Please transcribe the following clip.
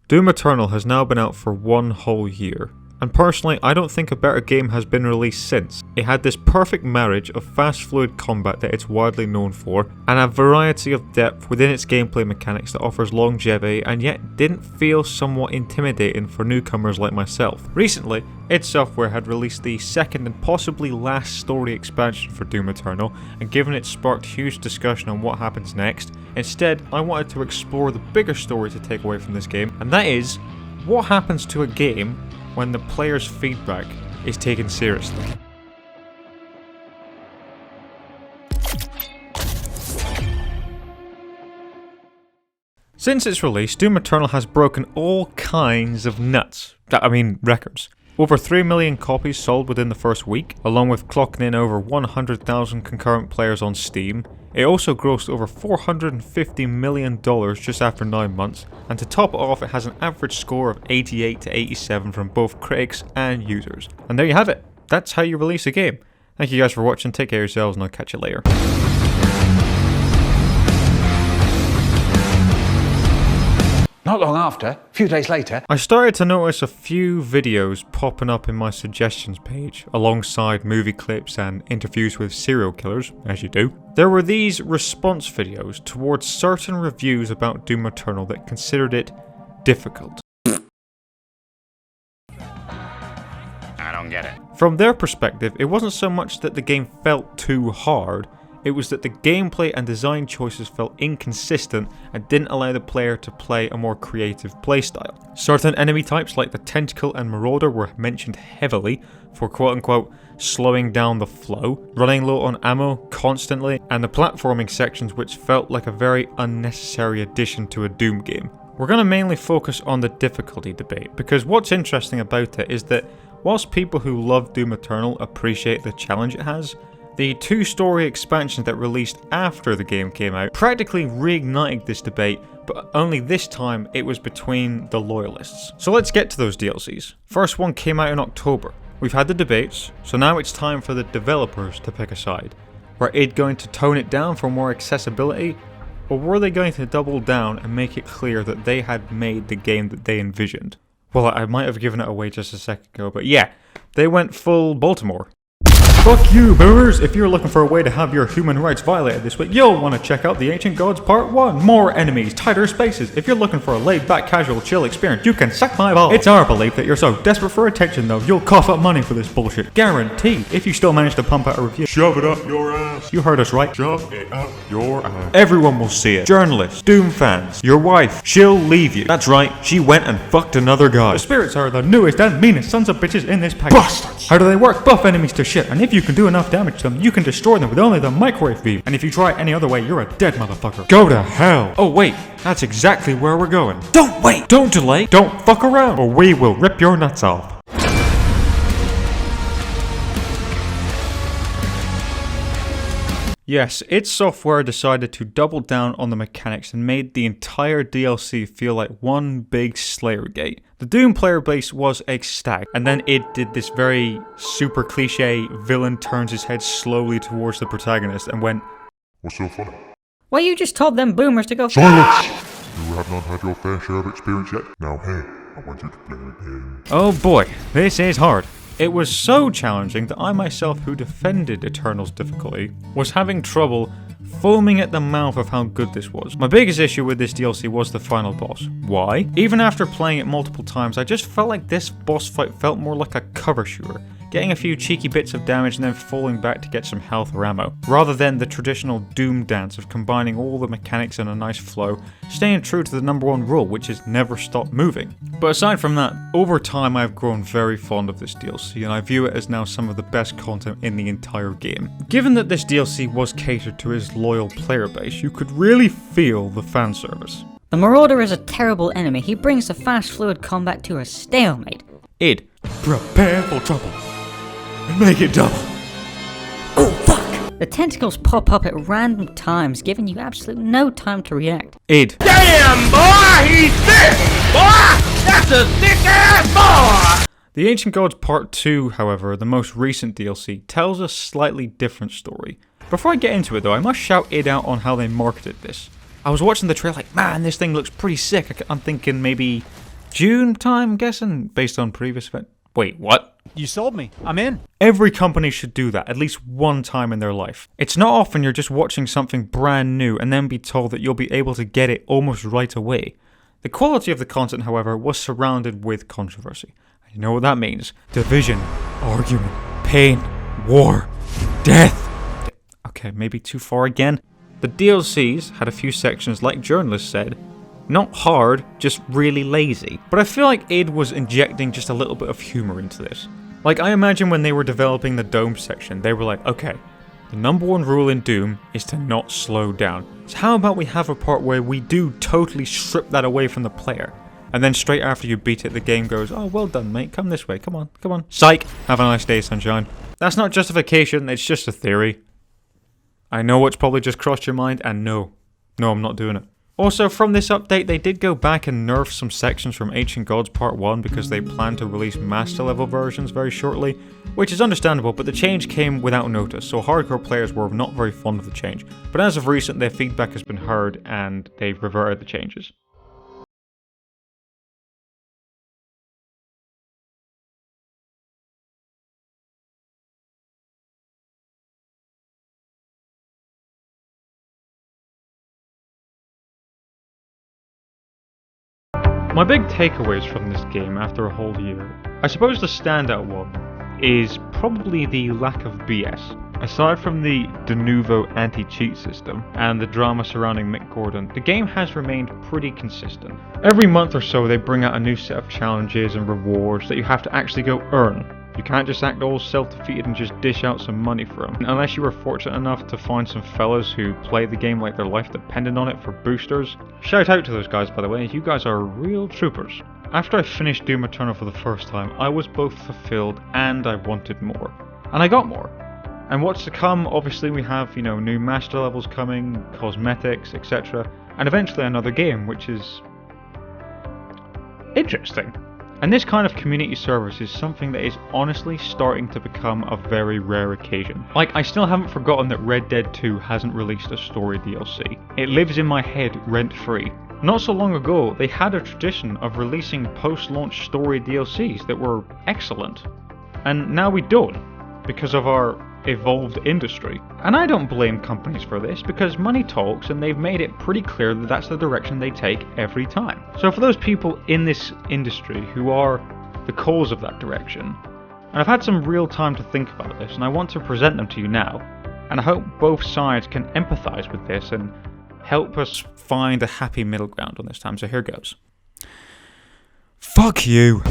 Doom Eternal has now been out for 1 whole year, and personally I don't think a better game has been released since. It had this perfect marriage of fast fluid combat that it's widely known for, and a variety of depth within its gameplay mechanics that offers longevity and yet didn't feel somewhat intimidating for newcomers like myself. Recently, id Software had released the second and possibly last story expansion for Doom Eternal, and given it sparked huge discussion on what happens next, instead I wanted to explore the bigger story to take away from this game, and that is, what happens to a game when the player's feedback is taken seriously. Since its release, Doom Eternal has broken all kinds of records. Over 3 million copies sold within the first week, along with clocking in over 100,000 concurrent players on Steam. It also grossed over $450 million just after 9 months, and to top it off, it has an average score of 88 to 87 from both critics and users. And there you have it. That's how you release a game. Thank you guys for watching, take care of yourselves, and I'll catch you later. Not long after, a few days later, I started to notice a few videos popping up in my suggestions page, alongside movie clips and interviews with serial killers, as you do. There were these response videos towards certain reviews about Doom Eternal that considered it difficult. I don't get it. From their perspective, it wasn't so much that the game felt too hard, it was that the gameplay and design choices felt inconsistent and didn't allow the player to play a more creative playstyle. Certain enemy types like the Tentacle and Marauder were mentioned heavily for quote-unquote slowing down the flow, running low on ammo constantly, and the platforming sections which felt like a very unnecessary addition to a Doom game. We're going to mainly focus on the difficulty debate, because what's interesting about it is that whilst people who love Doom Eternal appreciate the challenge it has, the 2 story expansions that released after the game came out practically reignited this debate, but only this time it was between the loyalists. So let's get to those DLCs. First one came out in October. We've had the debates, so now it's time for the developers to pick a side. Were id going to tone it down for more accessibility, or were they going to double down and make it clear that they had made the game that they envisioned? Well, I might have given it away just a second ago, but yeah, they went full Baltimore. Fuck you, boomers! If you're looking for a way to have your human rights violated this week, you'll want to check out The Ancient Gods Part 1. More enemies, tighter spaces. If you're looking for a laid-back, casual, chill experience, you can suck my balls. It's our belief that you're so desperate for attention, though, you'll cough up money for this bullshit. Guaranteed. If you still manage to pump out a review, shove it up your ass. You heard us right. Shove it up your ass. Everyone will see it. Journalists, Doom fans, your wife, she'll leave you. That's right, she went and fucked another guy. The spirits are the newest and meanest sons of bitches in this package. Bastards! How do they work? Buff enemies to shit, and if you can do enough damage to them, you can destroy them with only the microwave beam. And if you try any other way, you're a dead motherfucker. Go to hell. Oh wait, that's exactly where we're going. Don't wait! Don't delay! Don't fuck around, or we will rip your nuts off. Yes, id Software decided to double down on the mechanics and made the entire DLC feel like one big Slayergate. The Doom player base was ecstatic, and then id did this very super cliche villain turns his head slowly towards the protagonist and went, "What's so funny?" Well, you just told them boomers to go Silence! You have not had your fair share of experience yet. Now hey, I want you to play a game. oh boy, this is hard. It was so challenging that I myself, who defended Eternal's difficulty, was having trouble foaming at the mouth of how good this was. My biggest issue with this DLC was the final boss. Why? Even after playing it multiple times, I just felt like this boss fight felt more like a cover shooter, getting a few cheeky bits of damage and then falling back to get some health or ammo, rather than the traditional Doom dance of combining all the mechanics in a nice flow, staying true to the number one rule, which is never stop moving. But aside from that, over time I've grown very fond of this DLC, and I view it as now some of the best content in the entire game. Given that this DLC was catered to his loyal player base, you could really feel the fan service. The Marauder is a terrible enemy. He brings the fast fluid combat to a stalemate. id, prepare for trouble. Make it double. Oh fuck! The tentacles pop up at random times, giving you absolutely no time to react. id, Damn, boy, he's thick! Boy, that's a thick-ass boy! The Ancient Gods Part 2, however, the most recent DLC, tells a slightly different story. Before I get into it though, I must shout id out on how they marketed this. I was watching the trailer like, man, this thing looks pretty sick. I'm thinking maybe June time, I'm guessing, based on previous event. Wait, what? You sold me. I'm in. Every company should do that at least one time in their life. It's not often you're just watching something brand new and then be told that you'll be able to get it almost right away. The quality of the content, however, was surrounded with controversy. You know what that means. Division, argument, pain, war, death. Okay, maybe too far again. The DLCs had a few sections, like journalists said, not hard, just really lazy. But I feel like id was injecting just a little bit of humor into this. Like, I imagine when they were developing the Dome section, they were like, okay, the number one rule in Doom is to not slow down. So how about we have a part where we do totally strip that away from the player? And then straight after you beat it, the game goes, oh, well done, mate, come this way, come on, come on. Psych, have a nice day, sunshine. That's not justification, it's just a theory. I know what's probably just crossed your mind, and no, I'm not doing it. Also, from this update, they did go back and nerf some sections from Ancient Gods Part 1 because they plan to release Master Level versions very shortly, which is understandable, but the change came without notice, so hardcore players were not very fond of the change. But as of recent, their feedback has been heard and they've reverted the changes. My big takeaways from this game after a whole year, I suppose the standout one is probably the lack of BS. Aside from the de novo anti-cheat system and the drama surrounding Mick Gordon, the game has remained pretty consistent. Every month or so they bring out a new set of challenges and rewards that you have to actually go earn. You can't just act all self-defeated and just dish out some money for them. Unless you were fortunate enough to find some fellas who play the game like their life depended on it for boosters. Shout out to those guys, by the way, you guys are real troopers. After I finished Doom Eternal for the first time, I was both fulfilled and I wanted more. And I got more. And what's to come, obviously we have, new master levels coming, cosmetics, etc. And eventually another game, which is interesting. And this kind of community service is something that is honestly starting to become a very rare occasion. Like, I still haven't forgotten that Red Dead 2 hasn't released a story DLC. It lives in my head rent-free. Not so long ago, they had a tradition of releasing post-launch story DLCs that were excellent. And now we don't, because of our evolved industry. And I don't blame companies for this, because money talks and they've made it pretty clear that that's the direction they take every time. So for those people in this industry who are the cause of that direction, and I've had some real time to think about this and I want to present them to you now, and I hope both sides can empathise with this and help us find a happy middle ground on this time, so here goes. Fuck you.